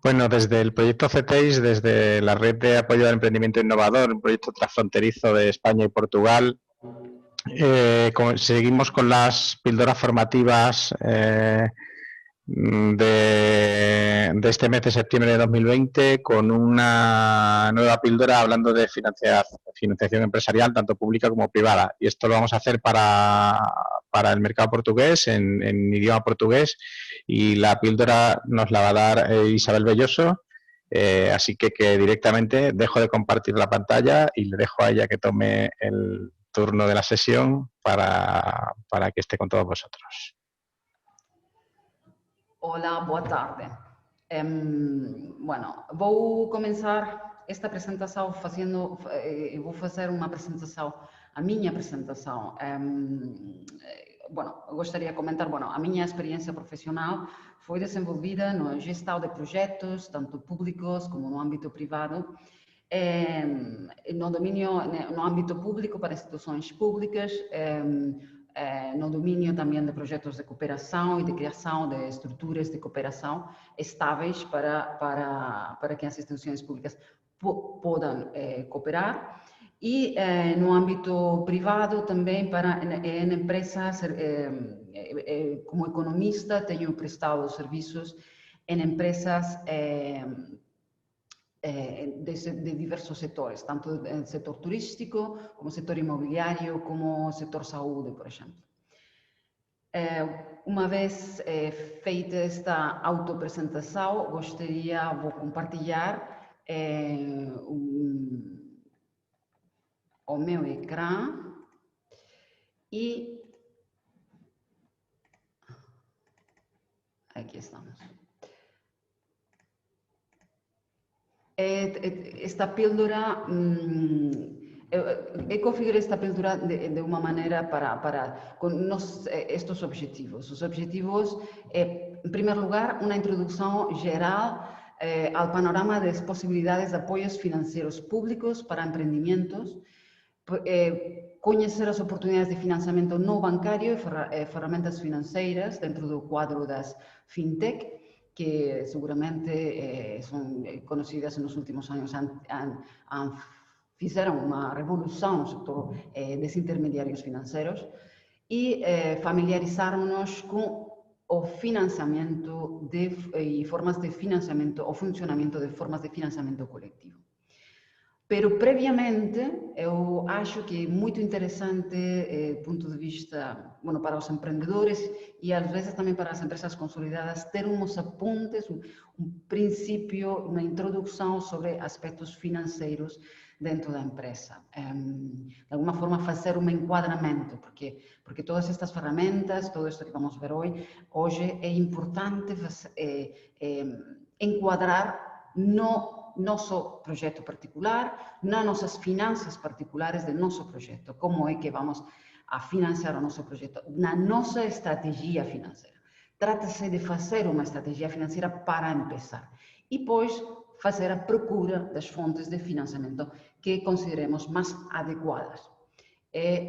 Bueno, desde el proyecto CETEIS, desde la Red de Apoyo al Emprendimiento Innovador, un proyecto transfronterizo de España y Portugal, seguimos con las píldoras formativas de este mes de septiembre de 2020 con una nueva píldora hablando de financiación empresarial, tanto pública como privada. Y esto lo vamos a hacer para el mercado portugués, en idioma portugués, y la píldora nos la va a dar Isabel Belloso. Así que directamente dejo de compartir la pantalla y le dejo a ella que tome el turno de la sesión para que esté con todos vosotros. Olá, boa tarde. Bueno, vou começar esta apresentação fazendo, vou fazer uma apresentação, a minha apresentação. Bueno, eu gostaria de comentar, bueno, a minha experiência profissional foi desenvolvida na gestão de projetos, tanto públicos como no âmbito privado, no âmbito público para instituições públicas, no domínio também de projetos de cooperação e de criação de estruturas de cooperação estáveis para que as instituições públicas possam cooperar. E no âmbito privado também em empresas, como economista, tenho prestado serviços em empresas de diversos setores, tanto no setor turístico, como setor imobiliário, como setor saúde, por exemplo. Uma vez feita esta autoapresentação, vou compartilhar o meu ecrã e aqui estamos. Esta píldora, eu configurei esta píldora de uma maneira com estes objetivos. Os objetivos, em primeiro lugar, uma introdução geral ao panorama das possibilidades de apoios financeiros públicos para empreendimentos, conhecer as oportunidades de financiamento não bancário e ferramentas financeiras dentro do quadro das fintech, que seguramente são conhecidas nos últimos anos, fizeram uma revolução no setor dos intermediários financeiros, e familiarizarmos-nos com o financiamento e formas de financiamento, o funcionamento de formas de financiamento coletivo. Pero previamente, eu acho que é muito interessante, do ponto de vista, bueno, para os empreendedores e às vezes também para as empresas consolidadas, ter uns apontes, princípio, uma introdução sobre aspectos financeiros dentro da empresa. De alguma forma fazer um enquadramento, porque todas estas ferramentas, todo isto que vamos ver hoje é importante enquadrar no nosso projeto particular, nas nossas finanças particulares do nosso projeto, como é que vamos a financiar o nosso projeto, na nossa estratégia financeira. Trata-se de fazer uma estratégia financeira para começar e depois fazer a procura das fontes de financiamento que consideremos mais adequadas. É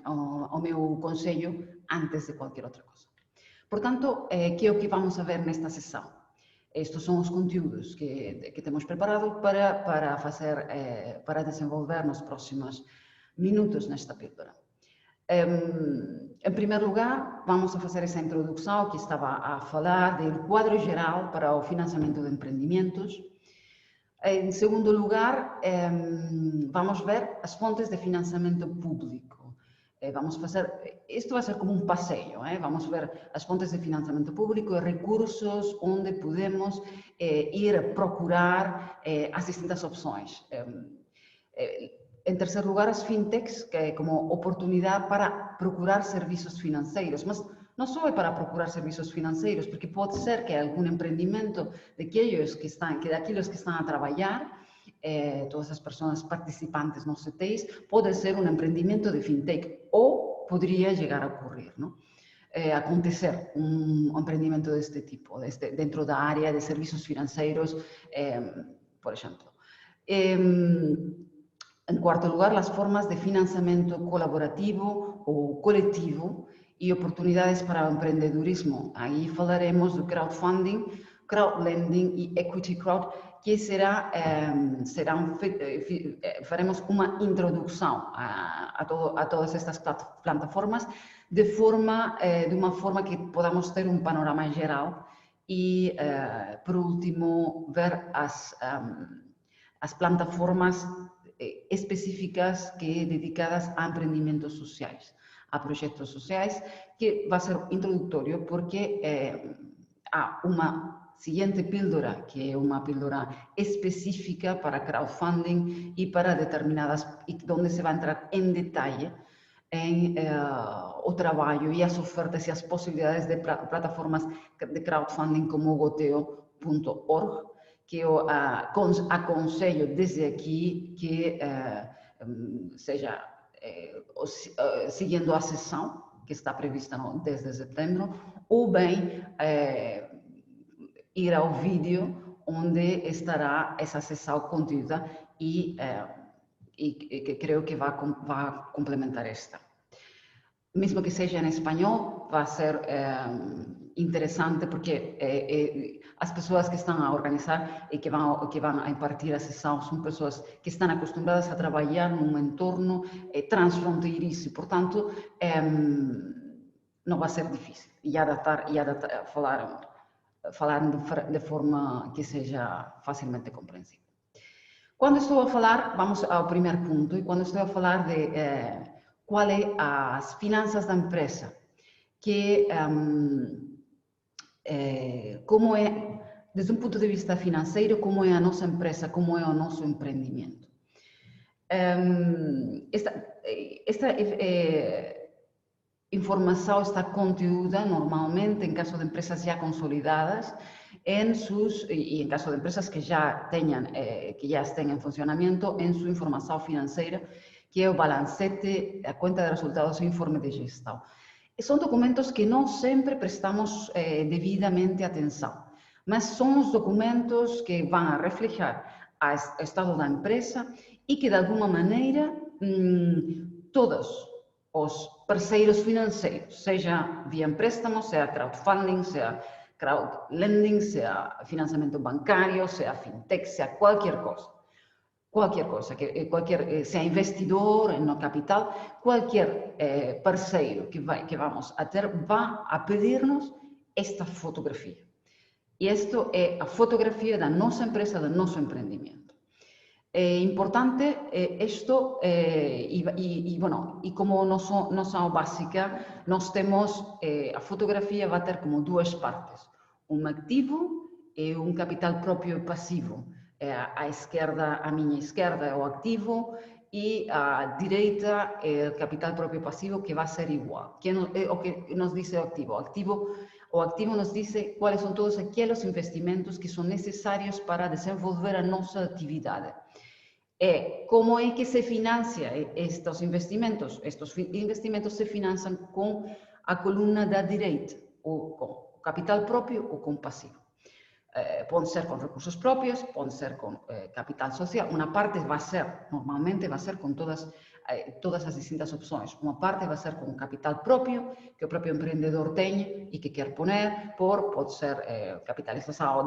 o meu conselho antes de qualquer outra coisa. Portanto, que é o que vamos a ver nesta sessão? Estes são os conteúdos que temos preparado para desenvolver nos próximos minutos nesta píldora. Em primeiro lugar, vamos a fazer essa introdução que estava a falar do quadro geral para o financiamento de empreendimentos. Em segundo lugar, vamos ver as fontes de financiamento público. Isto vai ser como um passeio, vamos ver as fontes de financiamento público e recursos onde podemos ir procurar as distintas opções. Em terceiro lugar, as fintechs, que é como oportunidade para procurar serviços financeiros, mas não só é para procurar serviços financeiros, porque pode ser que algum empreendimento daqueles que estão a trabalhar, todas as pessoas participantes nos CTIs, pode ser um empreendimento de fintech ou poderia chegar a ocorrer, não? Acontecer um empreendimento deste tipo, dentro da área de serviços financeiros, por exemplo. Em quarto lugar, as formas de financiamento colaborativo ou coletivo e oportunidades para o empreendedorismo. Aí falaremos do crowdfunding, crowdlending y equity crowd, que faremos uma introdução a todas estas plataformas de uma forma que podamos ter um panorama geral e, por último, ver as plataformas específicas dedicadas a empreendimentos sociais, a projetos sociais, que vai ser introdutório porque há uma seguinte píldora, que é uma píldora específica para crowdfunding e para determinadas, e onde se vai entrar em detalhe em o trabalho e as ofertas e as possibilidades de plataformas de crowdfunding como o goteo.org, que eu aconselho desde aqui que seja seguindo a sessão que está prevista no 10 de setembro, ou bem ir ao vídeo onde estará essa sessão contida e que creio que vai complementar esta. Mesmo que seja em espanhol, vai ser interessante porque as pessoas que estão a organizar e que vão a impartir a sessão são pessoas que estão acostumadas a trabalhar num entorno transfronteiriço, portanto, não vai ser difícil e adaptar falar de forma que seja facilmente compreensível. Quando estou a falar, vamos ao primeiro ponto, e quando estou a falar de qual é as finanças da empresa, que como é, desde um ponto de vista financeiro, como é a nossa empresa, como é o nosso empreendimento. Esta informação está contida normalmente, em caso de empresas já consolidadas, e em caso de empresas que já estén em funcionamento, em sua informação financeira, que é o balancete, a conta de resultados e o informe de gestão. São documentos que não sempre prestamos devidamente atenção, mas são os documentos que vão a reflejar o estado da empresa e que, de alguma maneira, todos os parceiros financeiros, seja via empréstamo, seja crowdfunding, seja crowdlending, seja financiamento bancário, seja fintech, seja qualquer coisa, seja investidor no capital, qualquer parceiro que vamos a ter vai a pedir-nos esta fotografia. E esta é a fotografia da nossa empresa, do nosso empreendimento. É importante isto, e como noção básica, nós temos, a fotografia vai ter como duas partes, um ativo e um capital próprio e passivo. À minha esquerda é o ativo e à direita é o capital próprio e passivo, que vai ser igual. O que nos diz o ativo? O ativo nos diz quais são todos aqueles investimentos que são necessários para desenvolver a nossa atividade. Como é que se financia estes investimentos? Estes investimentos se financiam com a coluna da direita, ou com capital próprio ou com passivo. Pode ser com recursos próprios, pode ser com capital social. Uma parte normalmente vai ser com todas as distintas opções. Uma parte vai ser com capital próprio, que o próprio empreendedor tem e que quer poner, pode ser capitalização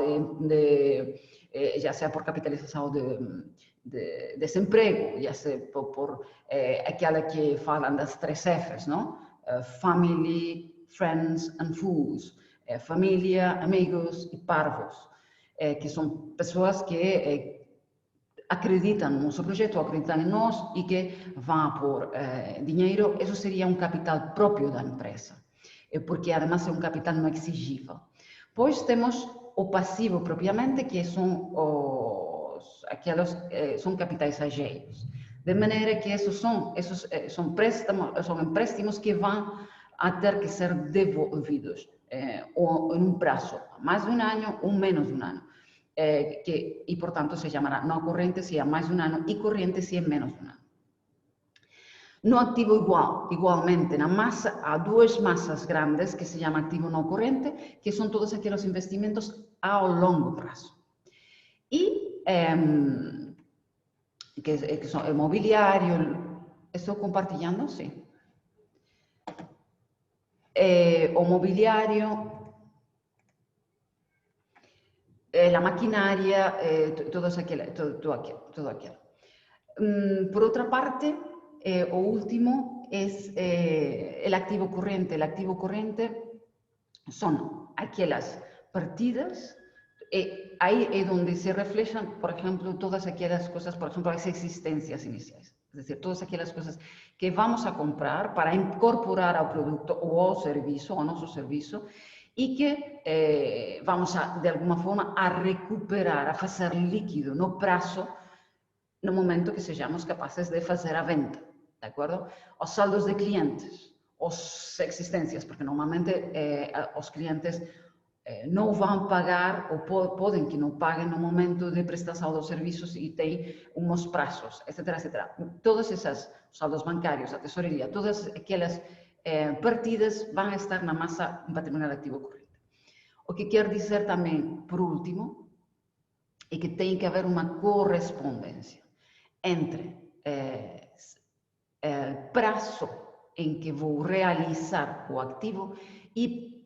já seja por capitalização de desemprego, já seja por aquela que falam das 3 Fs, não? Family, Friends and Fools. Família, amigos e parvos, que são pessoas que acreditam no nosso projeto, acreditam em nós e que vão pôr dinheiro. Isso seria um capital próprio da empresa, porque además é um capital não exigível. Pois temos o passivo propriamente, que são são capitais alheios, de maneira que esses são empréstimos que vão a ter que ser devolvidos ou em um prazo mais de um ano ou menos de um ano, e portanto se chamará não corrente se é mais de um ano e corrente se é menos de um ano. No ativo igualmente, na massa, há duas massas grandes que se chama ativo não corrente, que são todos aqueles investimentos ao longo prazo. E que são imobiliário, estou compartilhando, sim. O mobiliário, la maquinaria, todo aquello. Por otra parte, o último, es el activo corriente. El activo corriente son aquellas partidas, ahí es donde se reflejan, por ejemplo, todas aquellas cosas, por ejemplo, las existencias iniciales. Es decir, todas aquellas cosas que vamos a comprar para incorporar al producto o al servicio, o a nuestro servicio, y que vamos a, de alguma forma, a recuperar, a fazer líquido no prazo, no momento que sejamos capazes de fazer a venda, de acordo? Os saldos de clientes, as existências, porque normalmente os clientes não vão pagar ou podem que não paguem no momento de prestação dos serviços e tem uns prazos, etc, etc. Todos esses saldos bancários, a tesoreria, todas aquelas partidas vão estar na massa patrimonial ativo corrente. O que quer dizer também, por último, é que tem que haver uma correspondência entre o prazo em que vou realizar o ativo e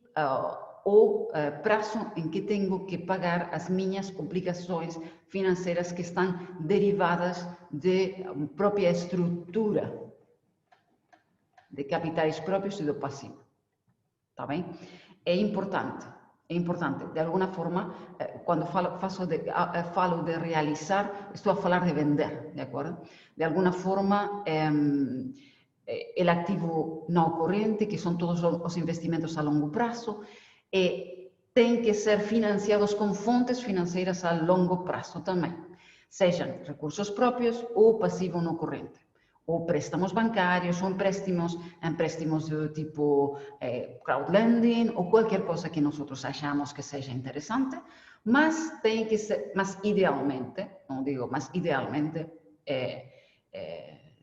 o prazo em que tenho que pagar as minhas obrigações financeiras que estão derivadas da própria estrutura de capitais próprios e do passivo. Está bem? É importante, de alguma forma, quando falo de realizar, estou a falar de vender, de acordo? De alguma forma, o ativo não corrente, que são todos os investimentos a longo prazo, tem que ser financiados com fontes financeiras a longo prazo também, sejam recursos próprios ou passivo não corrente, ou préstamos bancários, ou empréstimos do tipo crowdlending, ou qualquer coisa que nós achamos que seja interessante, mas tem que ser, mas idealmente, não digo, mas idealmente,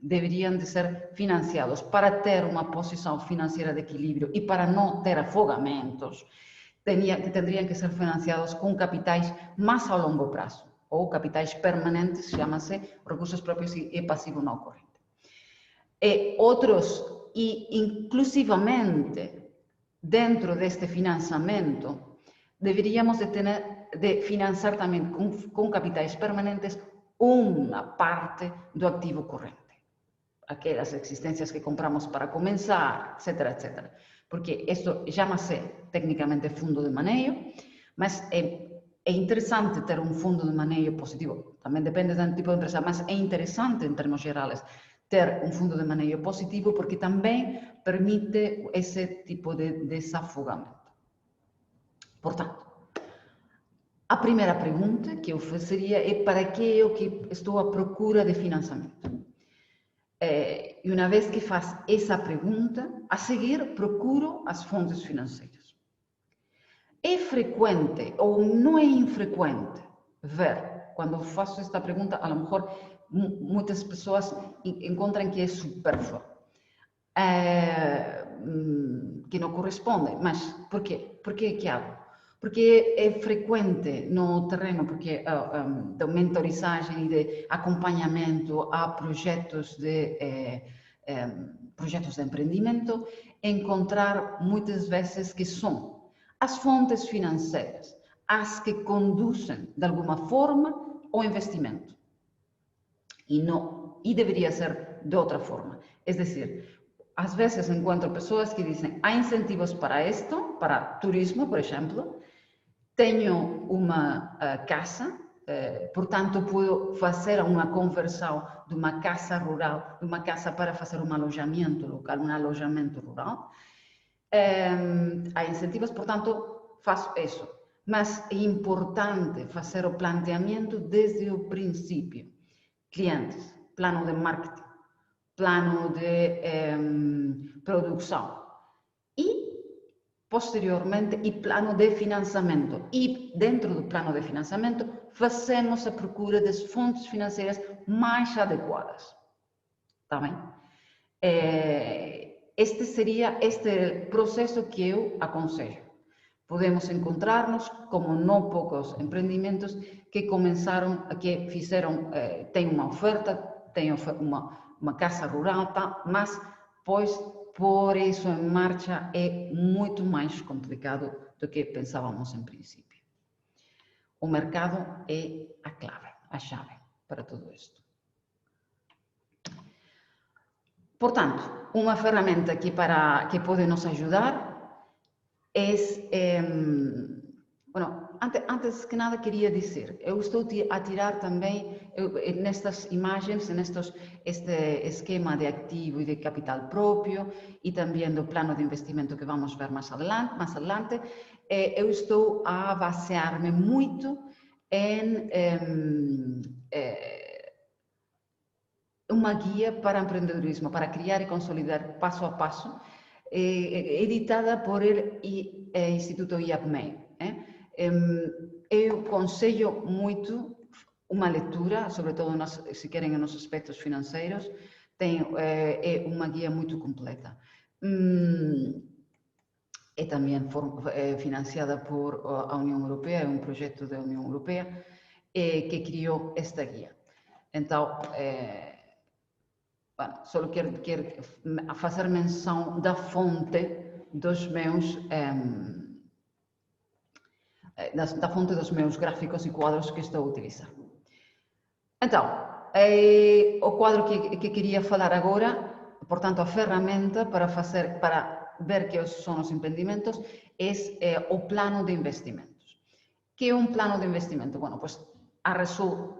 deveriam de ser financiados para ter uma posição financeira de equilíbrio e para não ter afogamentos, tendrían que ser financiados com capitais mais a longo prazo, ou capitais permanentes, chama-se recursos próprios e passivo não corrente. Outros, e inclusivamente dentro deste financiamento, deveríamos de financiar também com capitais permanentes uma parte do ativo corrente. Aquelas existências que compramos para começar, etc, etc. Porque isto chama-se tecnicamente fundo de manejo, mas é interessante ter um fundo de manejo positivo. Também depende do tipo de empresa, mas é interessante em termos gerais ter um fundo de manejo positivo porque também permite esse tipo de desafogamento. Portanto, a primeira pergunta que eu fazeria é para que eu estou à procura de financiamento? E uma vez que faz essa pergunta, a seguir procuro as fontes financeiras. É frequente ou não é infrequente ver, quando faço esta pergunta, a lo mejor muitas pessoas encontram que é supérfluo, que não corresponde, mas por quê? Por que que hago? Porque é frequente no terreno, porque de mentorizagem e de acompanhamento a projetos de empreendimento, encontrar muitas vezes que são as fontes financeiras as que conduzem de alguma forma o investimento. E deveria ser de outra forma. É decir, às vezes encontro pessoas que dizem, há incentivos para isto, para turismo, por exemplo, tenho uma casa, portanto, posso fazer uma conversão de uma casa rural, de uma casa para fazer um alojamento local, um alojamento rural. Há incentivos, portanto, faço isso. Mas é importante fazer o planteamento desde o princípio. Clientes, plano de marketing, plano de produção e, posteriormente, e plano de financiamento. E, dentro do plano de financiamento, fazemos a procura das fontes financeiras mais adequadas. Está bem? Este seria este processo que eu aconselho. Podemos encontrar-nos, como não poucos empreendimentos que começaram, que fizeram, tem uma oferta, tem uma casa rural, tá? Mas, pois, pôr isso em marcha é muito mais complicado do que pensávamos em princípio. O mercado é a clave, a chave para tudo isto. Portanto, uma ferramenta que pode nos ajudar é, bueno, antes que nada queria dizer, eu estou a tirar também, nestas imagens, este esquema de ativo e de capital próprio e também do plano de investimento que vamos ver mais adiante, eu estou a basear-me muito em uma guia para empreendedorismo, para criar e consolidar passo a passo, editada por el Instituto IAPMEI. Eu aconselho muito uma leitura, sobretudo se querem nos aspectos financeiros, é uma guia muito completa. É também financiada por a União Europeia, é um projeto da União Europeia que criou esta guia. Então, bueno, só quero fazer menção da fonte dos meus gráficos e quadros que estou a utilizar. Então, o quadro que queria falar agora, portanto, a ferramenta para ver que são os empreendimentos é o plano de investimentos. Que é um plano de investimento? Bueno, pues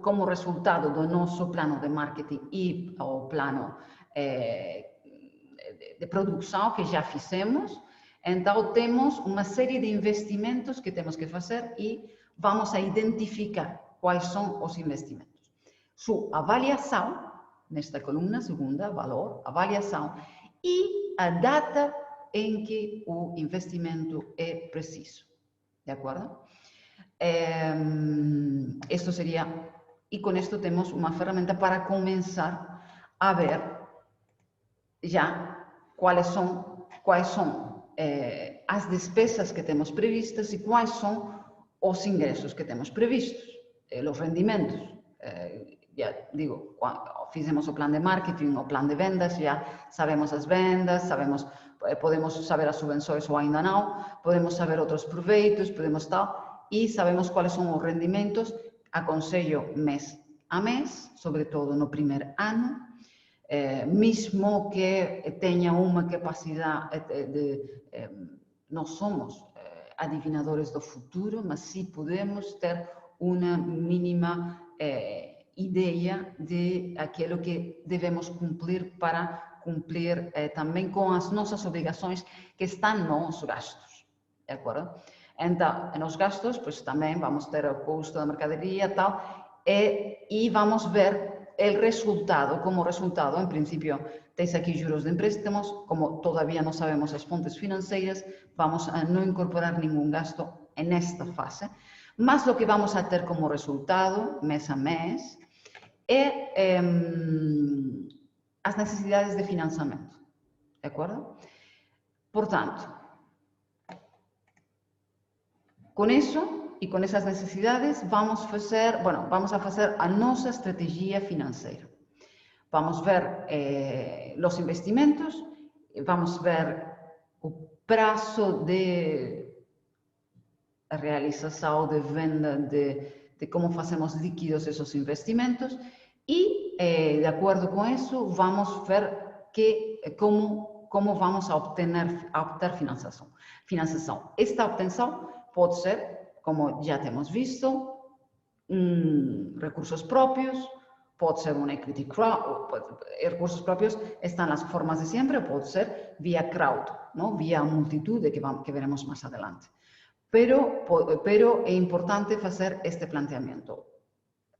como resultado do nosso plano de marketing e o plano de produção que já fizemos, então temos uma série de investimentos que temos que fazer e vamos a identificar quais são os investimentos. Sua avaliação, nesta coluna segunda, valor, avaliação, e a data em que o investimento é preciso. De acordo? Esto seria, e com isto temos uma ferramenta para começar a ver já quais são as despesas que temos previstas e quais são os ingressos que temos previstos, os rendimentos. Já digo, fizemos o plano de marketing, o plano de vendas, já sabemos as vendas, podemos saber as subvenções ou ainda não, podemos saber outros proveitos, podemos tal. E sabemos quais são os rendimentos, aconselho mês a mês, sobretudo no primeiro ano, mesmo que tenha uma capacidade não somos adivinadores do futuro, mas sim podemos ter uma mínima ideia de aquilo que devemos cumprir para cumprir também com as nossas obrigações que estão nos gastos, de acordo? Então, nos gastos, pues também vamos ter o custo da mercadoria e tal, e vamos ver o resultado. Como resultado, em princípio, tens aqui juros de empréstimos, como todavía não sabemos as fontes financeiras, vamos a não incorporar nenhum gasto nesta fase, mas o que vamos a ter como resultado, mês a mês, é as necessidades de financiamento, de acordo? Portanto, com isso e com essas necessidades, vamos a fazer a nossa estratégia financeira. Vamos ver os investimentos, vamos ver o prazo de realização, de venda, de como fazemos líquidos esses investimentos e, de acordo com isso, vamos ver como vamos a obter financiação. Esta obtenção pode ser, como já temos visto, recursos próprios, pode ser um equity crowd, recursos próprios estão nas formas de sempre, pode ser via crowd, não? Via multitude que veremos mais adelante. Pero é importante fazer este planteamento.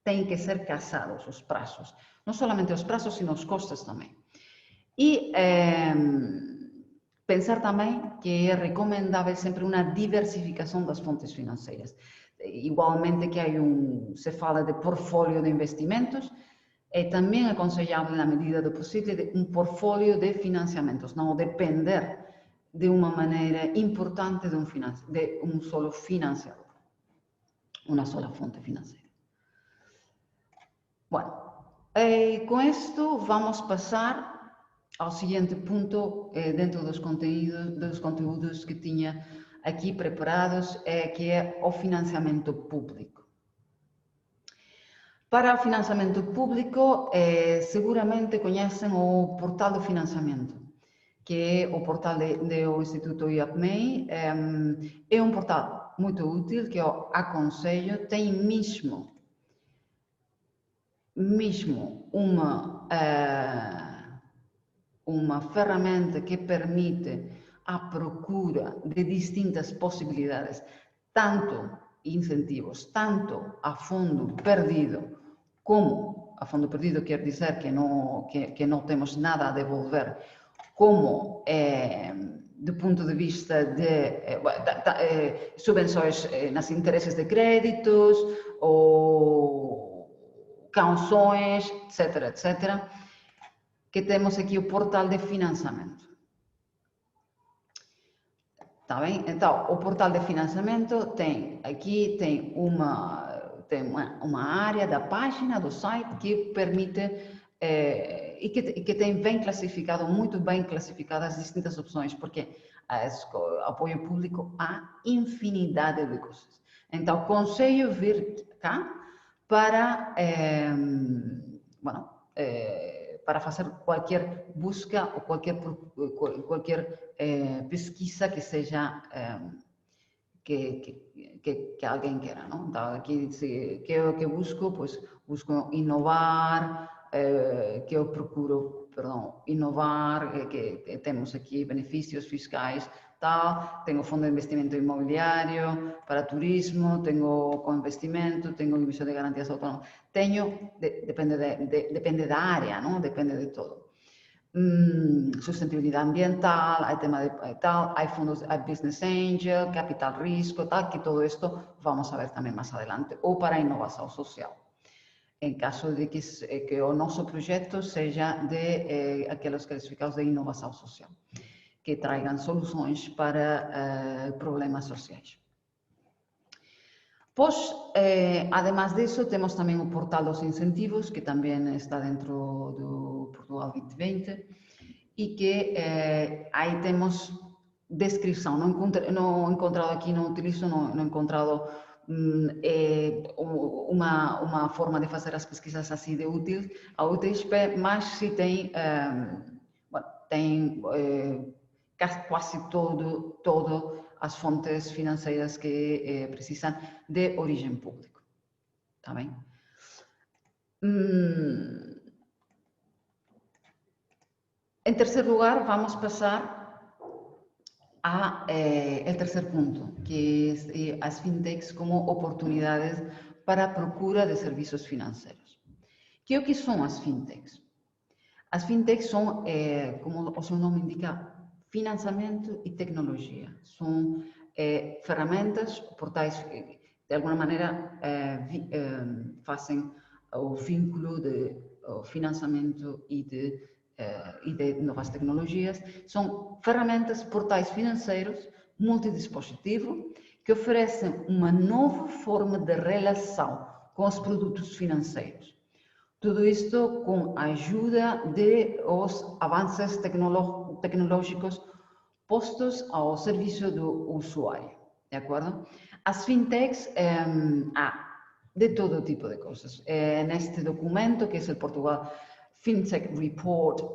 Tem que ser casados os prazos, não somente os prazos, sino os custos também. E pensar também que é recomendável sempre uma diversificação das fontes financeiras. Igualmente que se fala de portfólio de investimentos, é também aconselhável, na medida do possível, um portfólio de financiamentos, não depender de uma maneira importante de um solo financiador, uma sola fonte financeira. Bueno, com isto vamos passar ao seguinte ponto dentro dos conteúdos que tinha aqui preparados, que é o financiamento público. Para o financiamento público, seguramente conhecem o portal do financiamento, que é o portal do Instituto IAPMEI. É um portal muito útil que eu aconselho. Tem mesmo uma ferramenta que permite a procura de distintas possibilidades, tanto incentivos, tanto a fundo perdido, como a fundo perdido quer dizer que não temos nada a devolver, como do ponto de vista de subvenções nas interesses de créditos ou cauções, etc, etc, que temos aqui o portal de financiamento. Tá bem? Então, o portal de financiamento tem uma área da página do site que permite e que tem muito bem classificadas as distintas opções, porque apoio público há infinidade de coisas. Então, aconselho vir cá para para fazer qualquer busca ou qualquer pesquisa que seja que alguém queira, não? Então, aqui que eu que busco, pues busco inovar, que eu procuro, inovar, que temos aqui benefícios fiscais, tal, tenho fundo de investimento imobiliário para turismo, tenho co-investimento, tenho emissão de garantias autónomas, depende da área, não? Depende de todo. Sustentabilidade ambiental, hay tema de tal, hay fondos, hay business angel, capital risco, tal, que todo esto vamos a ver también más adelante, ou para innovação social. Em caso de que o nosso projeto seja de aqueles classificados de inovação social, que tragam soluções para problemas sociais. Pois, además disso, temos também o portal dos incentivos, que também está dentro do Portugal 2020, e que aí temos descrição. Não encontrado aqui, não utilizo, não encontrado uma forma de fazer as pesquisas assim de úteis, mas se tem, tem quase todo as fontes financeiras que precisam de origem pública. Tá bem? Em terceiro lugar, vamos passar ao terceiro ponto, que é as fintechs como oportunidades para a procura de serviços financeiros. O que são as fintechs? As fintechs são, como o seu nome indica, financiamento e tecnologia. São ferramentas, portais que, de alguma maneira, fazem o vínculo de financiamento e de novas tecnologias. São ferramentas, portais financeiros multidispositivo que oferecem uma nova forma de relação com os produtos financeiros. Tudo isto com a ajuda dos avanços tecnológicos postos ao serviço do usuário, de acordo? As fintechs há de todo tipo de coisas. Neste documento, que é o Portugal Fintech Report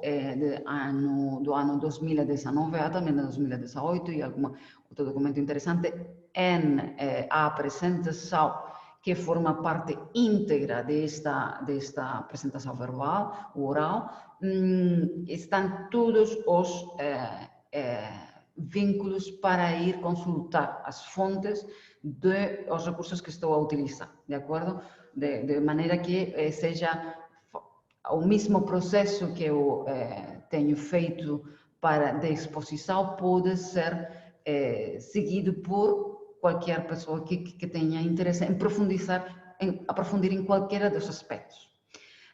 do ano 2019, há também de 2018 e algum outro documento interessante a apresentação que forma parte íntegra desta apresentação verbal, oral, estão todos os vínculos para ir consultar as fontes dos recursos que estou a utilizar, de acordo? De maneira que seja o mesmo processo que eu tenho feito de exposição pode ser seguido por qualquer pessoa que tenha interesse em aprofundir em qualquer dos aspectos.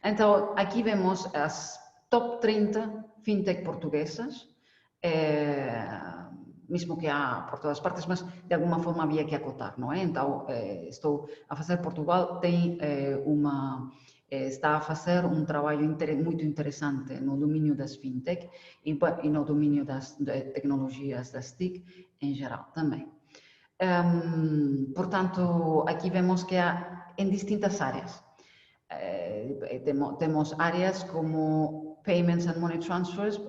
Então, aqui vemos as top 30 fintech portuguesas, mesmo que há por todas partes, mas de alguma forma havia que acotar, não é? Então, estou a fazer, Portugal está a fazer um trabalho muito interessante no domínio das fintech e no domínio das tecnologias das TIC em geral também. Portanto, aqui vemos que há em distintas áreas. Temos áreas como Payments and Money Transfers,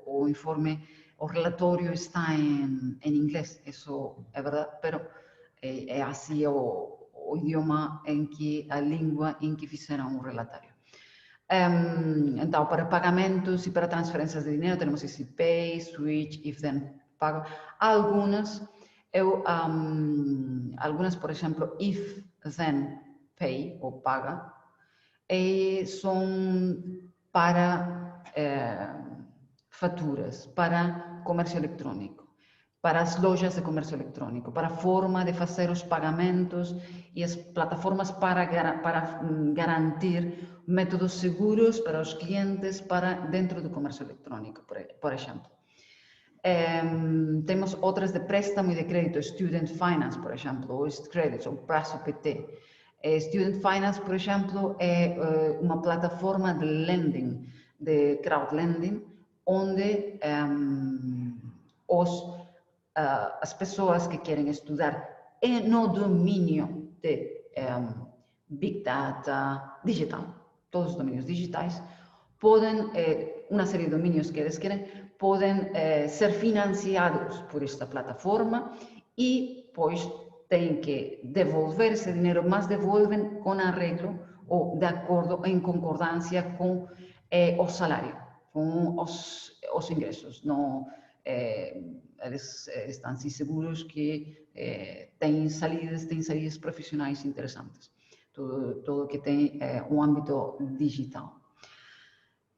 o informe, o relatório está em inglês, isso é verdade, pero é assim o idioma a língua em que fizeram o relatório. Então, para pagamentos e para transferências de dinheiro, temos EasyPay, Switch, If-Then Pago. Algunas, por exemplo, If-Then Pay, ou Paga, são para faturas, para comércio eletrônico, para as lojas de comércio eletrônico, para a forma de fazer os pagamentos e as plataformas para garantir métodos seguros para os clientes dentro do comércio eletrônico, por exemplo. Temos outras de préstamo e de crédito, Student Finance, por exemplo, ou East Credits, ou Prazo PT. Student Finance, por exemplo, é uma plataforma de lending, de crowdlending, onde as pessoas que querem estudar no domínio de Big Data, digital, todos os domínios digitais, podem, uma série de domínios que eles querem, podem ser financiados por esta plataforma e, pois, têm que devolver esse dinheiro, mas devolvem com arreglo ou de acordo, em concordância com o salário, com os ingressos. Não, eles estão assim seguros que têm saídas profissionais interessantes. Tudo que tem um âmbito digital.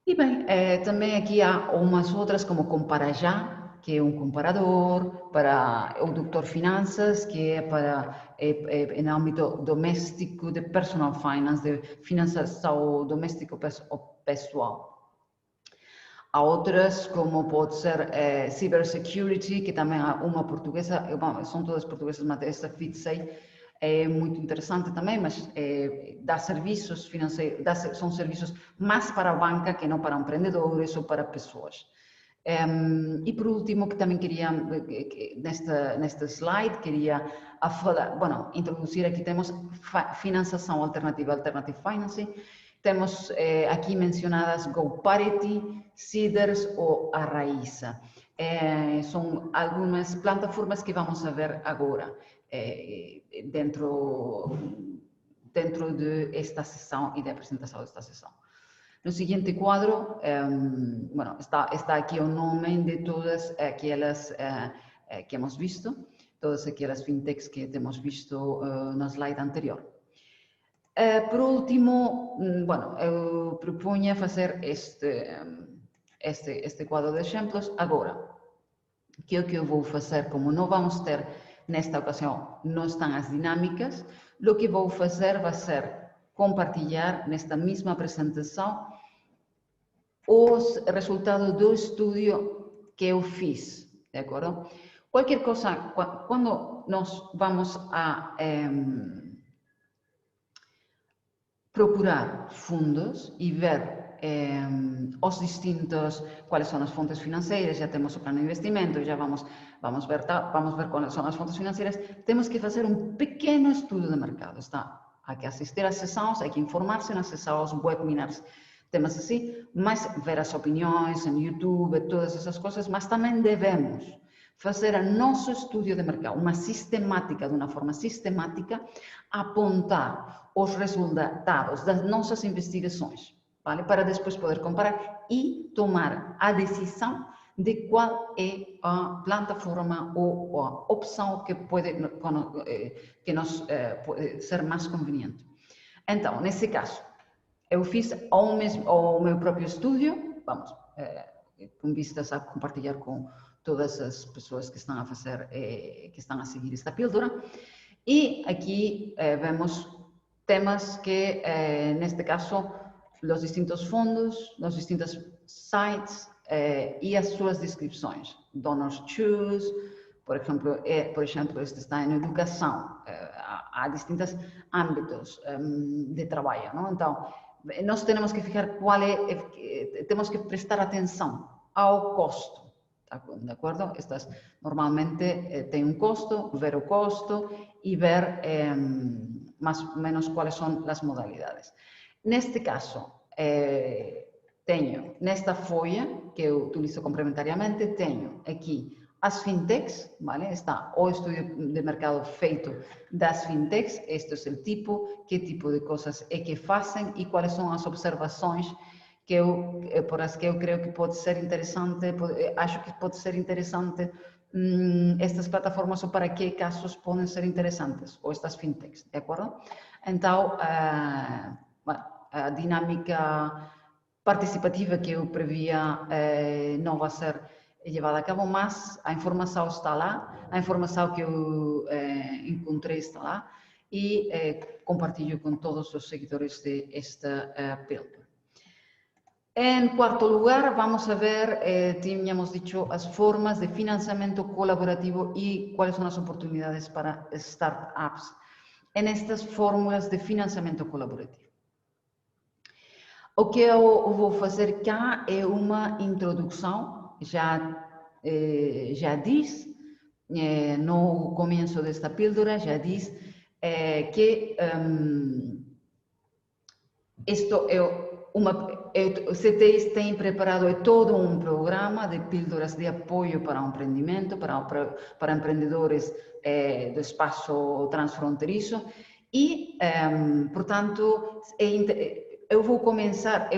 E bem, também aqui há umas outras como Comparajá, que é um comparador, para o Doutor Finanças, que é para no âmbito doméstico de personal finance, de finançação doméstico pessoal. Há outras, como pode ser Cybersecurity, que também há uma portuguesa, são todas portuguesas, mas esta FitSay é muito interessante também, mas dá serviços financeiros, são serviços mais para a banca que não para empreendedores ou para pessoas. E por último, que também queria, nesta slide, queria introduzir aqui, temos financiação alternativa, Alternative Financing, temos aqui mencionadas GoParity, Seeders ou Arraiza. São algumas plataformas que vamos a ver agora, dentro de esta sessão e da apresentação desta sessão. No seguinte quadro, está aqui o nome de todas aquelas que hemos visto, todas aquelas fintechs que temos visto na slide anterior. Por último, eu propunha fazer este quadro de exemplos agora. Que é o que eu vou fazer, como não vamos ter nesta ocasião, não estão as dinâmicas, o que vou fazer vai ser compartilhar nesta mesma apresentação os resultados do estudo que eu fiz, de acordo? Qualquer coisa, quando nós vamos a procurar fundos e ver os distintos, quais são as fontes financeiras, já temos o plano de investimento, já vamos ver quais são as fontes financeiras, temos que fazer um pequeno estudo de mercado, há que assistir às sessões, há que informar-se nas sessões, webinars, temas assim, mas ver as opiniões em YouTube, todas essas coisas, mas também devemos fazer o nosso estudo de mercado, de uma forma sistemática, apontar os resultados das nossas investigações, vale? Para depois poder comparar e tomar a decisão de qual é a plataforma ou a opção que nos pode ser mais conveniente. Então, nesse caso, eu fiz o meu próprio estudo, com vistas a compartilhar com todas as pessoas que estão a seguir esta píldora. E aqui vemos temas que, neste caso, os distintos fundos, os distintos sites e as suas descrições. Donors Choose, por exemplo, este está em educação. Há distintos âmbitos de trabalho, não? Então, nós temos que ficar temos que prestar atenção ao custo. De acordo? Estas normalmente têm um custo, ver o custo e ver más ou menos quais são as modalidades. Neste caso, tenho, nesta folha, que eu utilizo complementariamente, tenho aqui as fintechs, ¿vale? Está o estudio de mercado feito das fintechs, este é o tipo, que tipo de coisas é que fazem e quais são as observações por as que eu creio que pode ser interessante, acho que pode ser interessante estas plataformas ou para que casos podem ser interessantes, ou estas fintechs, de acordo? Então, a dinâmica participativa que eu previa não vai ser levada a cabo, mas a informação está lá, a informação que eu encontrei está lá e compartilho com todos os seguidores desta píldora. Em quarto lugar, vamos a ver, tínhamos dicho, as formas de financiamento colaborativo e quais são as oportunidades para startups en estas fórmulas de financiamento colaborativo. O que eu vou fazer cá é uma introdução, já diz, no começo desta píldora, já diz que isto é o CTI tem preparado todo um programa de píldoras de apoio para o empreendimento, para empreendedores do espaço transfronteiriço e, portanto, eu vou começar,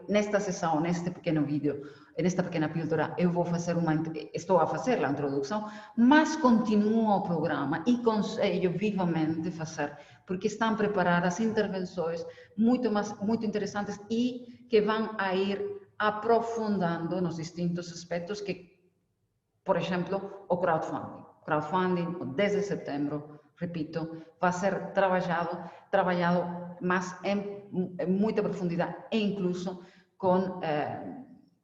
nesta sessão, neste pequeno vídeo, nesta pequena píldora, estou a fazer a introdução, mas continuo o programa e aconselho vivamente fazer, porque estão preparadas intervenções muito interessantes e que vão a ir aprofundando nos distintos aspectos que, por exemplo, o crowdfunding. Crowdfunding, desde setembro, repito, vai ser trabalhado mas em muita profundidade e incluso com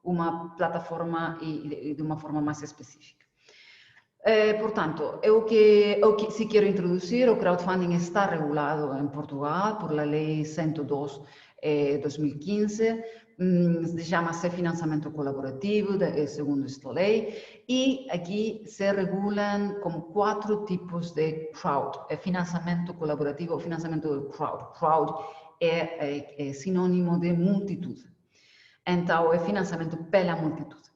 uma plataforma e de uma forma mais específica. Portanto, o que se quero introduzir, o crowdfunding está regulado em Portugal por la Lei 102 2015, chama-se financiamento colaborativo, segundo esta lei, e aqui se regulam como 4 tipos de crowd, financiamento colaborativo, financiamento de crowd. Crowd é sinônimo de multitude, então é financiamento pela multitude.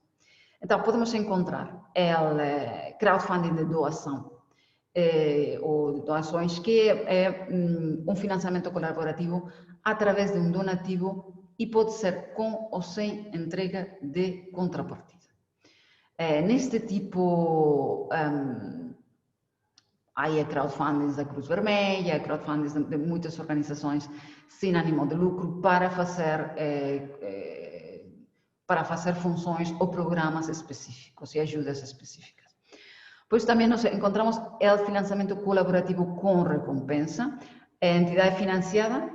Então, podemos encontrar o crowdfunding de doação, ou doações, que é um financiamento colaborativo através de um donativo e pode ser com ou sem entrega de contrapartida. Neste tipo, há crowdfundings da Cruz Vermelha, crowdfundings de muitas organizações sem ânimo de lucro para fazer funções ou programas específicos e ajudas específicas. Pois também nós encontramos o financiamento colaborativo com recompensa, a entidade financiada,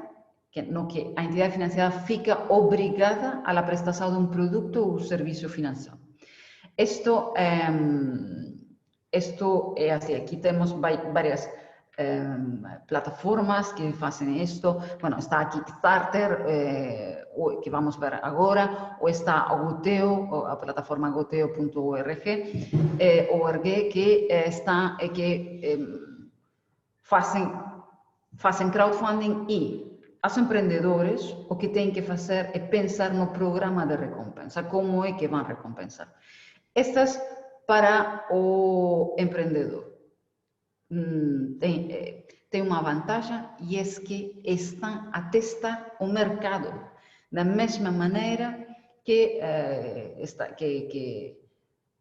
no que a entidade financiada fica obrigada à prestação de um produto ou serviço financiado. Isto é assim, aqui temos várias plataformas que fazem isto. Bueno, está a Kickstarter, que vamos ver agora, ou está a Goteo, a plataforma goteo.org, que fazem crowdfunding e os empreendedores o que têm que fazer é pensar no programa de recompensa, como é que vão recompensar. Estas para o empreendedor tem uma vantagem e é que estão a testar o mercado da mesma maneira que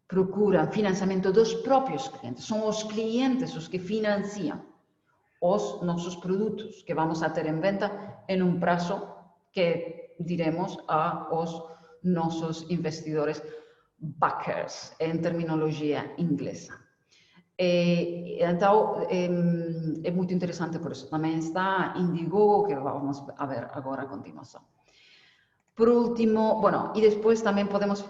procuram financiamento dos próprios clientes. São os clientes os que financiam os nossos produtos que vamos a ter em venta em um prazo que diremos aos nossos investidores backers, em terminologia inglesa. Então, é muito interessante por isso. Também está Indiegogo, que vamos a ver agora a continuação. Por último, e depois também podemos,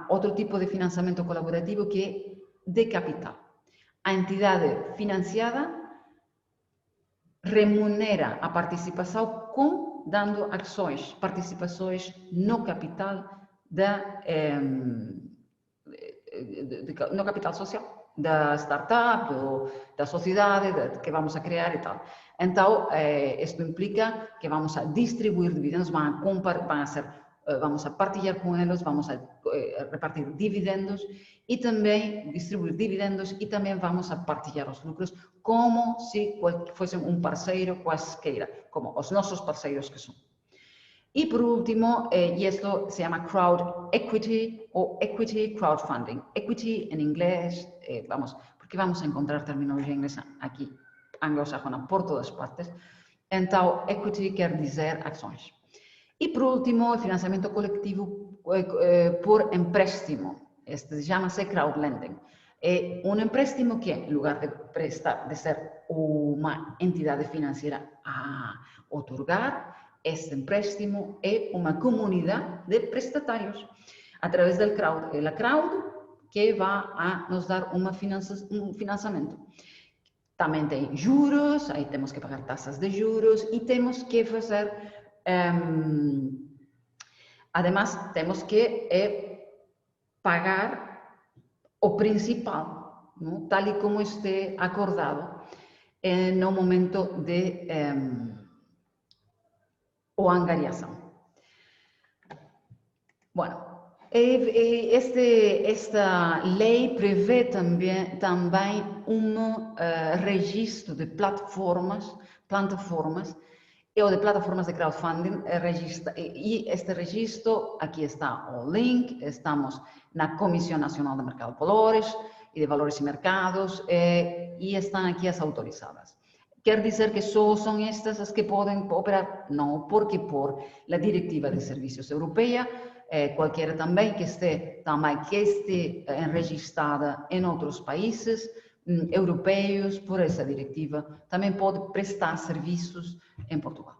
outro tipo de financiamento colaborativo que é de capital. A entidade financiada remunera a participação dando ações, participações no capital no capital social. da startup, da sociedade que vamos a criar e tal. Então, isto implica que vamos a distribuir dividendos, vamos a partilhar com eles, vamos a repartir dividendos e também distribuir dividendos e também vamos a partilhar os lucros como se fossem um parceiro quaisqueira, como os nossos parceiros que são. Y por último, y esto se llama crowd equity o equity crowdfunding. Equity en inglés, porque vamos a encontrar terminología inglesa aquí, anglosajona, por todas partes. Entonces, equity quer dizer ações. Y por último, el financiamiento colectivo por empréstimo. Este se llama crowdlending. Un empréstimo que, en lugar de ser una entidad financiera a otorgar, este empréstimo es una comunidad de prestatarios a través del crowd. La crowd que va a nos dar un financiamiento. También hay juros, ahí tenemos que pagar tasas de juros y tenemos que hacer, además, tenemos que pagar o principal, ¿no? Tal y como esté acordado en un momento de o angariação. Bueno, esta lei prevê também um registro de plataformas ou de plataformas de crowdfunding, e este registro, aqui está o link, estamos na Comissão Nacional de Mercado de Valores e de Valores e Mercados, e estão aqui as autorizadas. Quer dizer que só são estas as que podem operar? Não, porque por la Directiva de Serviços Europeia, qualquer também que esteja registrada em outros países europeus por essa diretiva, também pode prestar serviços em Portugal.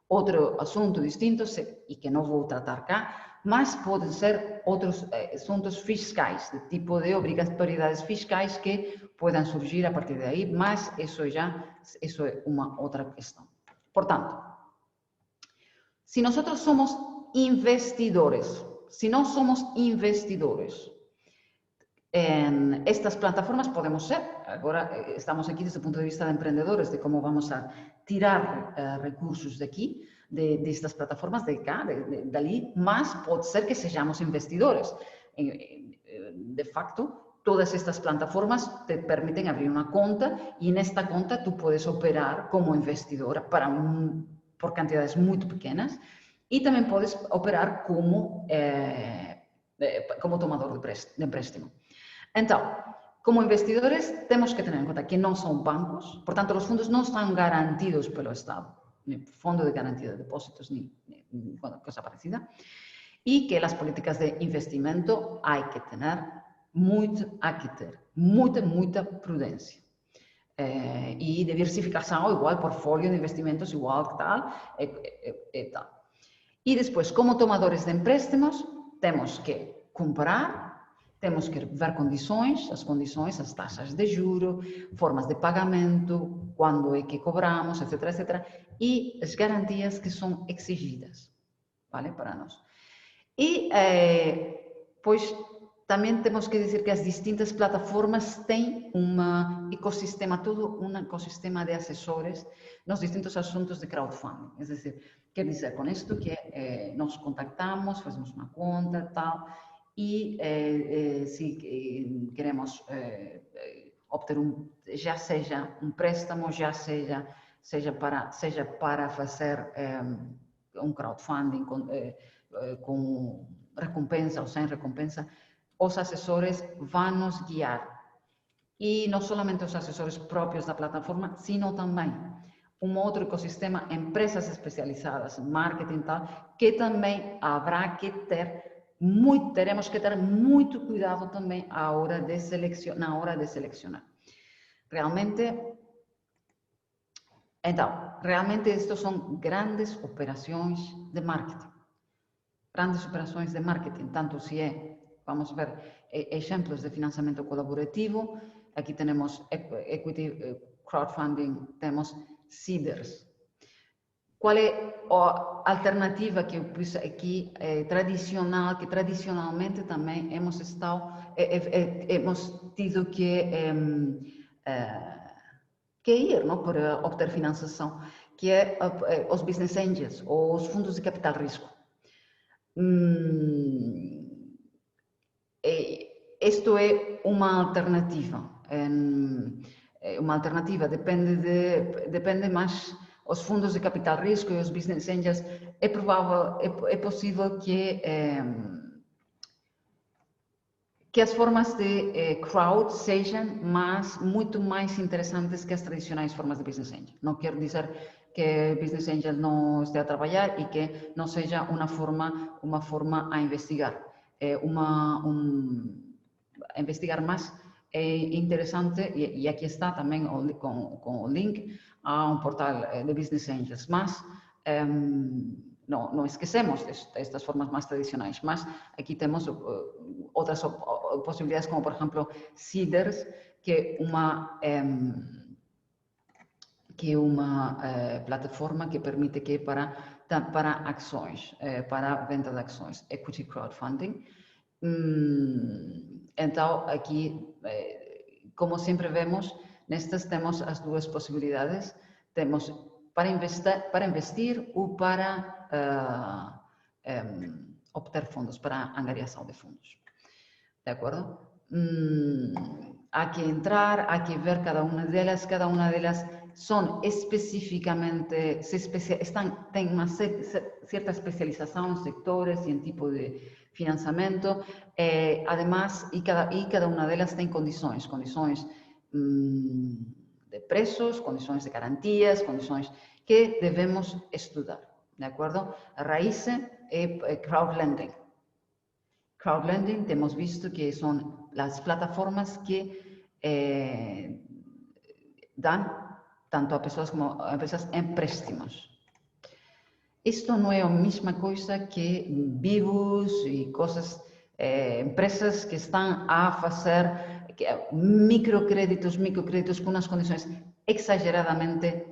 Outro assunto distinto, e que não vou tratar cá, mas podem ser outros assuntos fiscais, de tipo de obrigatoriedades fiscais que puedan surgir a partir de ahí, mas eso es una otra cuestión. Por tanto, si nosotros somos investidores, en estas plataformas podemos ser, ahora estamos aquí desde el punto de vista de emprendedores, de cómo vamos a tirar recursos de aquí, de estas plataformas, de acá, de allí, más puede ser que seamos investidores. De facto, todas estas plataformas te permiten abrir una cuenta y en esta cuenta tú puedes operar como investidora por cantidades muy pequeñas y también puedes operar como tomador de empréstimo. Entonces, como investidores tenemos que tener en cuenta que no son bancos, por tanto los fondos no están garantidos por el Estado, ni fondo de garantía de depósitos ni cosa parecida, y que las políticas de investimento hay que tener muita prudência. E diversificação igual, portfólio de investimentos igual, tal. E depois, como tomadores de empréstimos, temos que comprar, temos que ver as taxas de juro, formas de pagamento, quando é que cobramos, etc, etc. E as garantias que são exigidas, vale, para nós. E, pois, também temos que dizer que as distintas plataformas têm todo um ecossistema de assessores nos distintos assuntos de crowdfunding. É dizer, quer dizer com isto que nós contactamos, fazemos uma conta, tal, e se queremos obter já seja um préstamo, já seja para fazer um crowdfunding com recompensa ou sem recompensa, os assessores vão nos guiar. E não somente os assessores próprios da plataforma, sino também um outro ecossistema, empresas especializadas em marketing e tal, que também teremos que ter muito cuidado também na hora de selecionar. Realmente estes são grandes operações de marketing. Tanto se vamos ver ejemplos de financiamiento colaborativo. Aquí tenemos equity crowdfunding, tenemos seeders. qual é a alternativa que eu pus aqui tradicional, que tradicionalmente também hemos tido que ir, não, para obter financiação, que é os business angels, ou os fundos de capital risco. Isto é uma alternativa. Uma alternativa depende mais os fundos de capital risco e os business angels. É provável, é possível que as formas de crowd sejam muito mais interessantes que as tradicionais formas de business angel. Não quero dizer que business angel não esteja a trabalhar e que não seja uma forma a investigar. A investigar mais é interessante, e aqui está também com o link a um portal de business angels, mas não esquecemos destas formas mais tradicionais, mas aqui temos outras possibilidades, como por exemplo Seeders, que é uma plataforma que permite que para ações, para a venda de ações, equity crowdfunding. Então, aqui, como sempre vemos, nestas temos as duas possibilidades. Temos para investir ou para obter fundos, para angariação de fundos. De acordo? Há que entrar, há que ver cada uma delas são especificamente, têm uma certa especialização em sectores e em tipo de financiamento, además, e cada uma delas tem condições de preços, condições de garantias, condições que devemos estudar, de acordo? A raiz é crowdlending. Crowdlending, temos visto que são as plataformas que dão tanto a pessoas como a empresas empréstimos. Isto não é a mesma coisa que vivos e coisas, empresas que estão a fazer microcréditos com umas condições exageradamente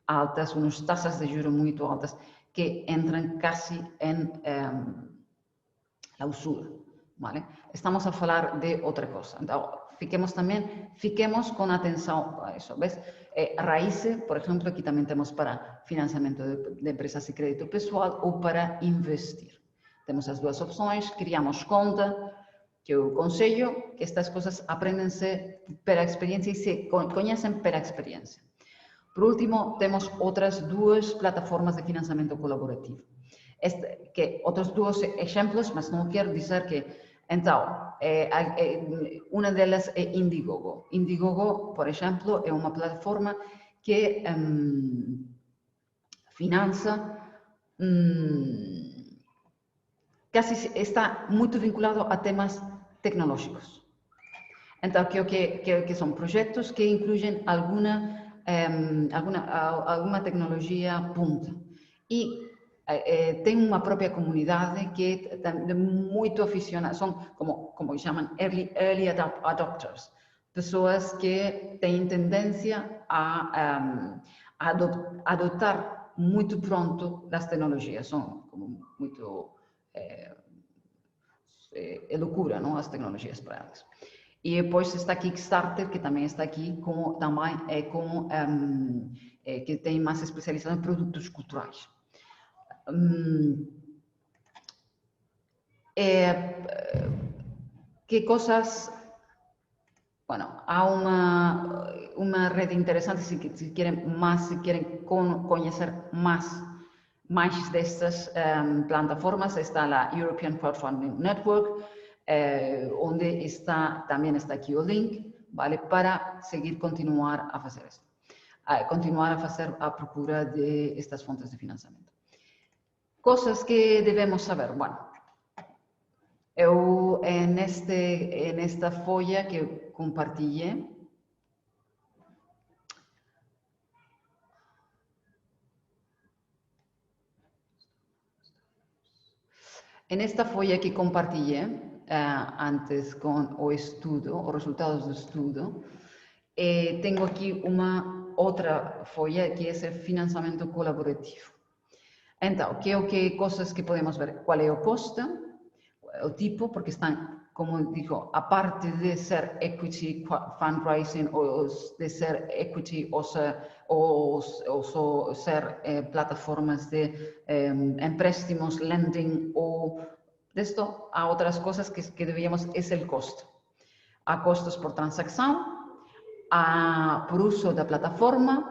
altas, umas taxas de juros muito altas, que entram quase em usura. Vale? Estamos a falar de outra coisa. Então, fiquemos com atenção a isso. ¿Ves? Raice, por exemplo, aqui também temos para financiamento de empresas e crédito pessoal ou para investir. Temos as duas opções, criamos conta, que eu aconselho que estas coisas aprendem-se pela experiência e se conhecem pela experiência. Por último, temos outras duas plataformas de financiamento colaborativo. Outros dois exemplos, mas não quero dizer que... Então, uma delas é Indiegogo. Indiegogo, por exemplo, é uma plataforma que financia, casi está muito vinculado a temas tecnológicos. Então, que são projetos que incluem alguma tecnologia punta. E tem uma própria comunidade que é muito aficionada, são como chamam early adopters, pessoas que têm tendência a adotar muito pronto as tecnologias, são como muito loucura, não, as tecnologias para elas. E depois está Kickstarter, que também está aqui, que tem mais especialização em produtos culturais. Que coisas... Bueno, há uma rede interessante, se querem conhecer mais destas plataformas, está a European Crowdfunding Network, onde também está aqui o link, vale, para continuar a fazer isso. Continuar a fazer a procura de estas fontes de financiamento. Coisas que devemos saber. Bueno, eu nesta folha que eu compartilhei, antes com o estudo, os resultados do estudo, tenho aqui uma outra folha que é o financiamento colaborativo. Então, que coisas que podemos ver? Qual é o custo, o tipo, porque estão, como digo, a parte de ser equity fundraising ou de ser equity ou ser plataformas de empréstimos, lending ou de esto, há outras coisas que devíamos, é o custo. Há custos por transação, há por uso da plataforma,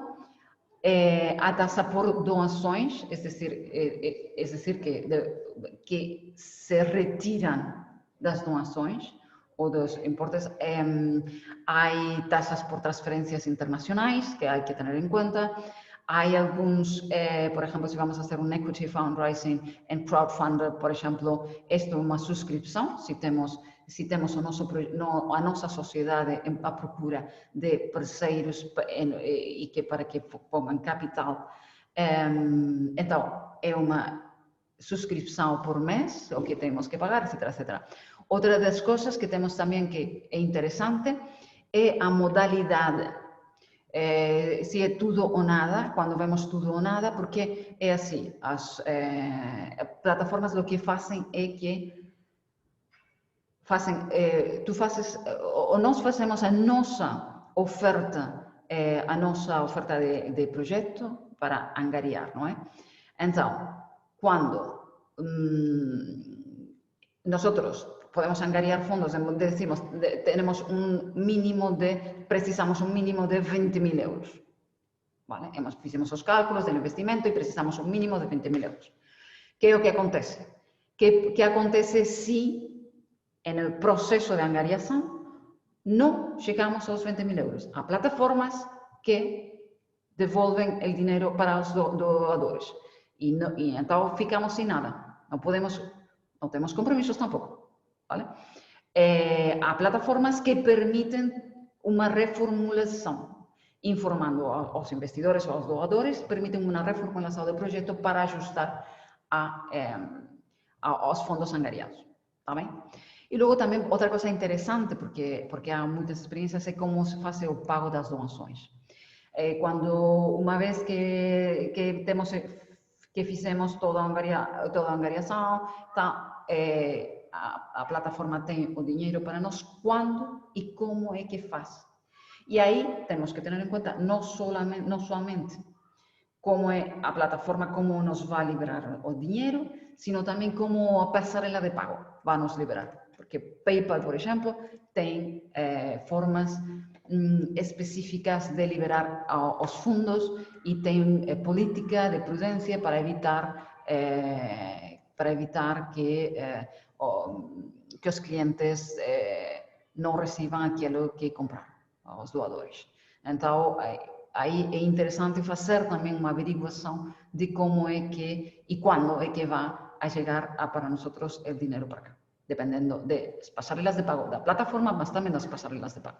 a taxa por doações, é decir que se retiram das doações ou dos importes. Há taxas por transferências internacionais que há que ter em conta. Há alguns, por exemplo, se vamos a fazer um equity fundraising em crowdfunder, por exemplo, isto é uma subscrição, se temos a nossa sociedade à procura de parceiros e que para que ponham capital. Então, é uma subscrição por mês, o que temos que pagar, etc, etc. Outra das coisas que temos também que é interessante é a modalidade. Se é tudo ou nada, quando vemos tudo ou nada, porque é assim, as plataformas o que fazem é que nós fazemos a nossa oferta de projeto para angariar, não é? Então, quando nós podemos angariar fondos, decimos, precisamos un mínimo de 20.000 euros. Vale? Fizemos os cálculos do investimento e precisamos un mínimo de 20.000 euros. Que é o que acontece? Que acontece se no processo de angariação não chegamos aos 20.000 euros? Há plataformas que devolvem o dinheiro para os doadores e então ficamos sem nada. Não temos compromissos tampouco. Vale? Há plataformas que permitem uma reformulação, informando aos investidores ou aos doadores, permitem uma reformulação do projeto para ajustar aos fundos angariados. Tá bem? E logo também, outra coisa interessante, porque há muitas experiências, é como se faz o pago das doações. Quando, uma vez que fizemos toda a angariação, tá, a plataforma tem o dinheiro para nós, quando e como é que faz. E aí temos que ter em conta não somente como é a plataforma, como nos vai liberar o dinheiro, sino também como a passarela de pago vai nos liberar. Porque PayPal, por exemplo, tem formas específicas de liberar os fundos e tem política de prudência para evitar que os clientes não recebam aquilo que compraram, os doadores. Então, aí é interessante fazer também uma averiguação de como é que e quando é que vai a chegar para nós o dinheiro para cá, dependendo das pasarelas de pago da plataforma, mas também das pasarelas de pago.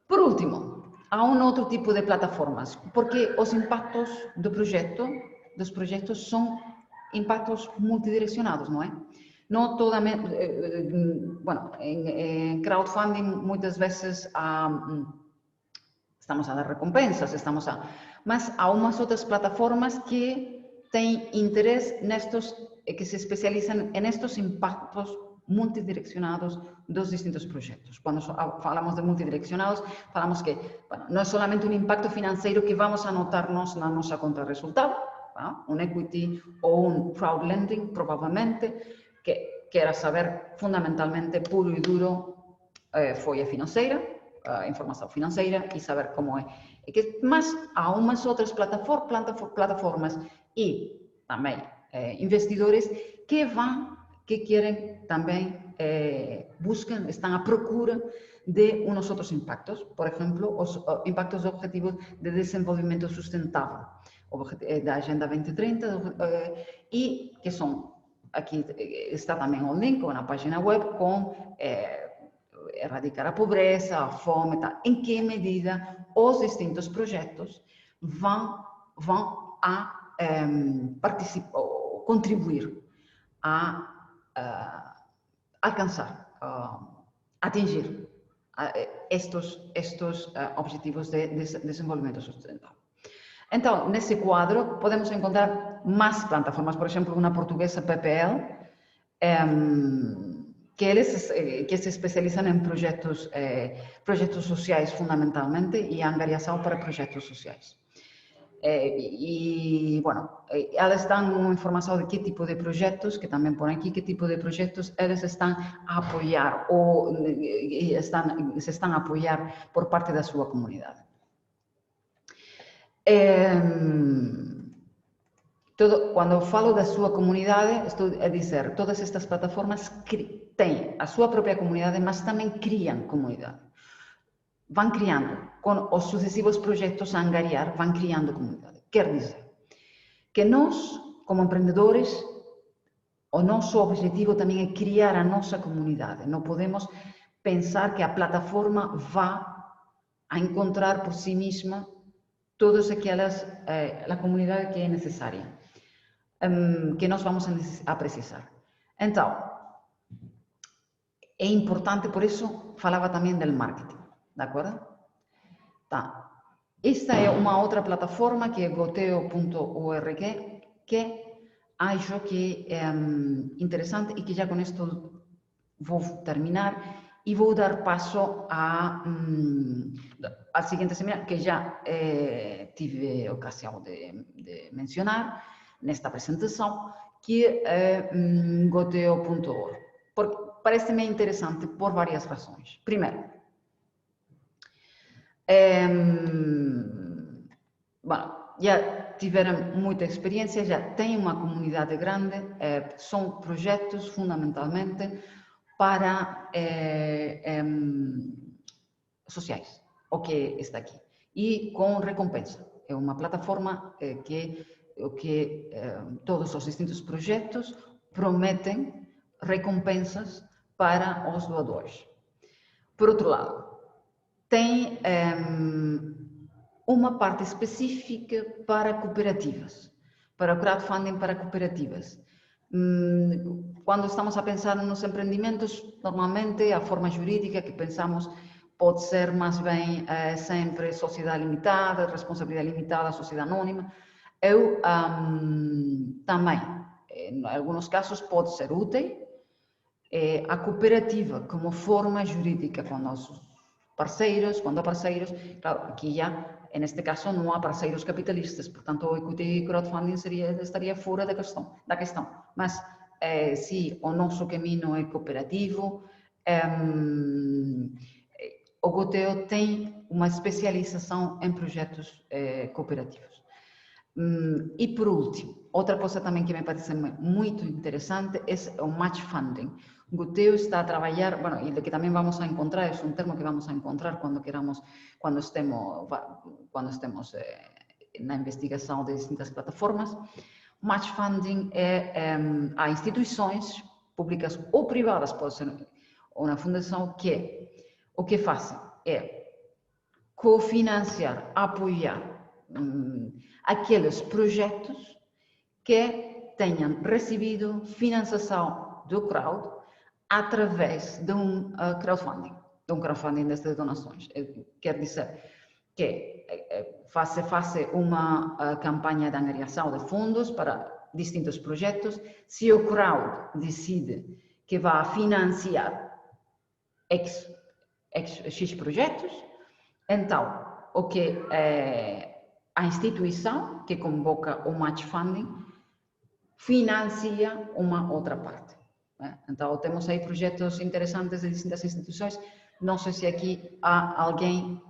Por último, há outro tipo de plataformas, porque os impactos dos projetos são impactos multidirecionados, não é? Não totalmente, em crowdfunding muitas vezes estamos a dar recompensas, mas há umas outras plataformas que têm interesse que se especializam nestes impactos multidireccionados dos distintos projetos. Quando falamos de multidireccionados, falamos que não é solamente um impacto financeiro que vamos anotar nós na nossa conta de resultado, um equity ou um crowd lending, provavelmente, que quer saber fundamentalmente, puro e duro, folha financeira, informação financeira e saber como é. Mas há umas outras plataformas e também investidores que querem também, estão à procura de uns outros impactos, por exemplo, os impactos de objetivos de desenvolvimento sustentável, da Agenda 2030, e que são, aqui está também o link na página web com erradicar a pobreza, a fome, tá? Em que medida os distintos projetos vão a contribuir a alcançar, atingir estes objetivos de desenvolvimento sustentável. Então, nesse quadro, podemos encontrar mais plataformas, por exemplo, uma portuguesa, PPL, que se especializam em projetos sociais fundamentalmente e angariação para projetos sociais. Elas dão uma informação de que tipo de projetos, que também põem aqui, que tipo de projetos eles estão a apoiar ou se estão a apoiar por parte da sua comunidade. Quando eu falo da sua comunidade, estou a dizer, todas estas plataformas têm a sua própria comunidade, mas também criam comunidade. Vão criando, com os sucessivos projetos a angariar, vão criando comunidade. Quer dizer, que nós, como empreendedores, o nosso objetivo também é criar a nossa comunidade. Não podemos pensar que a plataforma vá a encontrar por si mesma todas aquelas, a comunidade que é necessária, que nós vamos a precisar. Então, é importante, por isso, falava também do marketing, de acordo? Tá. Esta é uma outra plataforma que é goteo.org, que acho que é interessante e que já com isto vou terminar e vou dar passo à seguinte semana, que já tive ocasião de mencionar nesta apresentação, que é goteo.org. Parece-me interessante por várias razões. Primeiro, já tiveram muita experiência, já têm uma comunidade grande, são projetos fundamentalmente para sociais, o que está aqui, e com recompensa. É uma plataforma que todos os distintos projetos prometem recompensas para os doadores. Por outro lado, tem uma parte específica para cooperativas, para crowdfunding para cooperativas. Quando estamos a pensar nos empreendimentos, normalmente a forma jurídica que pensamos pode ser mais bem sempre sociedade limitada, responsabilidade limitada, sociedade anônima. Eu também, em alguns casos, pode ser útil a cooperativa como forma jurídica com nossos parceiros, quando há parceiros, claro, aqui já, neste caso, não há parceiros capitalistas, portanto, o equity crowdfunding estaria fora da questão. Mas, se o nosso caminho é cooperativo, o Goteo tem uma especialização em projetos cooperativos. E, por último, outra coisa também que me parece muito interessante é o match funding. O Goteo está a trabalhar, e que também vamos a encontrar, é um termo que vamos a encontrar quando estemos na investigação de distintas plataformas. Match funding há instituições públicas ou privadas, pode ser uma fundação, que o que fazem é cofinanciar, apoiar aqueles projetos que tenham recebido financiação do crowd através de crowdfunding destas donações. Quer dizer que faz uma campanha de angariação de fundos para distintos projetos. Se o crowd decide que vai financiar X projetos, então o que a instituição que convoca o match funding financia uma outra parte. Então, temos aí projetos interessantes de distintas instituições. Não sei se aqui há alguém,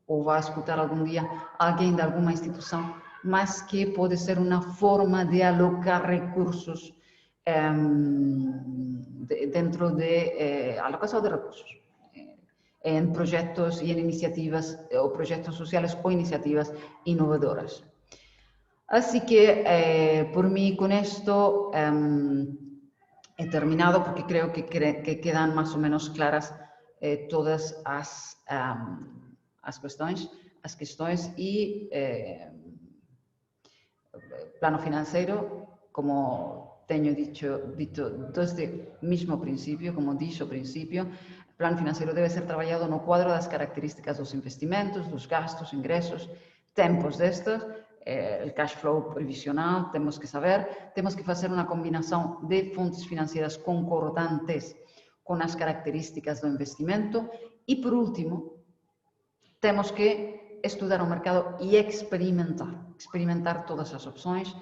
ou vai escutar algum dia, alguém de alguma instituição, mas que pode ser uma forma de alocar recursos dentro de alocação de recursos em projetos e em iniciativas, ou projetos sociais ou iniciativas inovadoras. Assim que, por mim, com isto he terminado, porque creo que quedan más o menos claras todas as questões e plano financeiro, como tenho dito desde o mesmo princípio, como disse ao princípio, o plano financeiro deve ser trabalhado no quadro das características dos investimentos, dos gastos, ingressos, tempos destes, o cash flow previsional, temos que saber, temos que fazer uma combinação de fontes financeiras concordantes com as características do investimento e, por último, temos que estudar o mercado e experimentar todas as opções,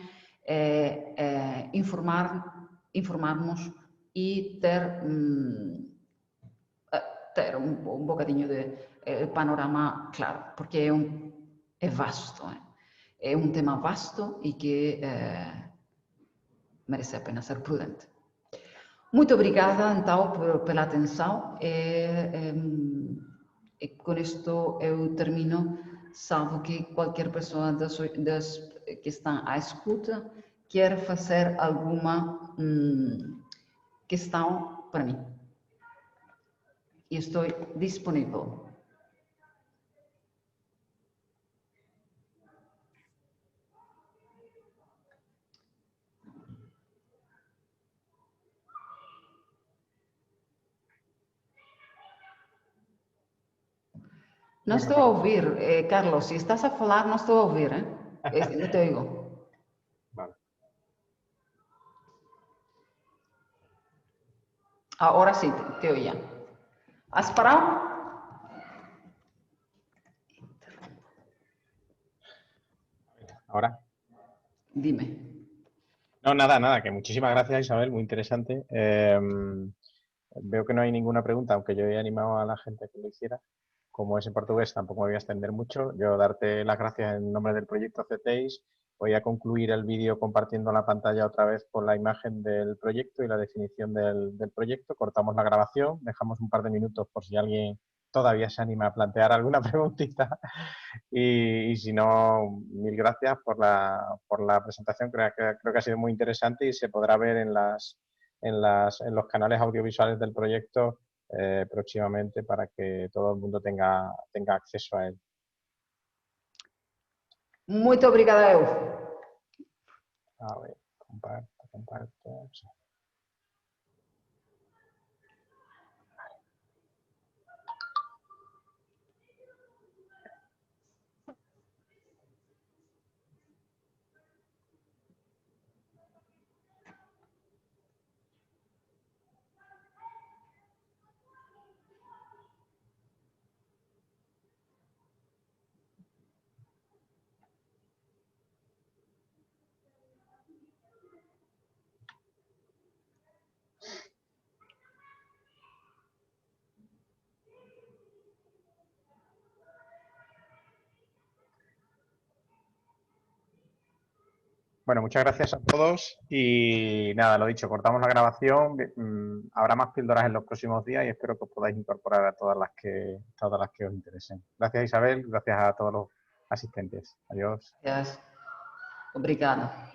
informarmos e ter um bocadinho de panorama claro, porque é vasto, é um tema vasto e que merece a pena ser prudente. Muito obrigada, então, pela atenção. E com isto eu termino, salvo que qualquer pessoa das que estão à escuta quer fazer alguma questão para mim. E estou disponível. Não estou a ouvir, Carlos. Se estás a falar, não estou a ouvir. Não te oigo. Vale. Ahora sí, te oía. ¿Has parado? Ahora. Dime. No, nada, que muchísimas gracias, Isabel, muy interesante. Veo que no hay ninguna pregunta, aunque yo he animado a la gente a que lo hiciera. Como es en portugués, tampoco me voy a extender mucho. Yo darte las gracias en nombre del proyecto CETEIS. Voy a concluir el vídeo compartiendo la pantalla otra vez con la imagen del proyecto y la definición del proyecto. Cortamos la grabación, dejamos un par de minutos por si alguien todavía se anima a plantear alguna preguntita. Y si no, mil gracias por la presentación. Creo que ha sido muy interesante y se podrá ver en los canales audiovisuales del proyecto próximamente para que todo el mundo tenga acceso a él. Muito obrigada, eu. A ver, comparto. Sí. Bueno, muchas gracias a todos y nada, lo dicho, cortamos la grabación. Habrá más píldoras en los próximos días y espero que os podáis incorporar a todas las que os interesen. Gracias, Isabel, gracias a todos los asistentes. Adiós. Gracias. Obrigada.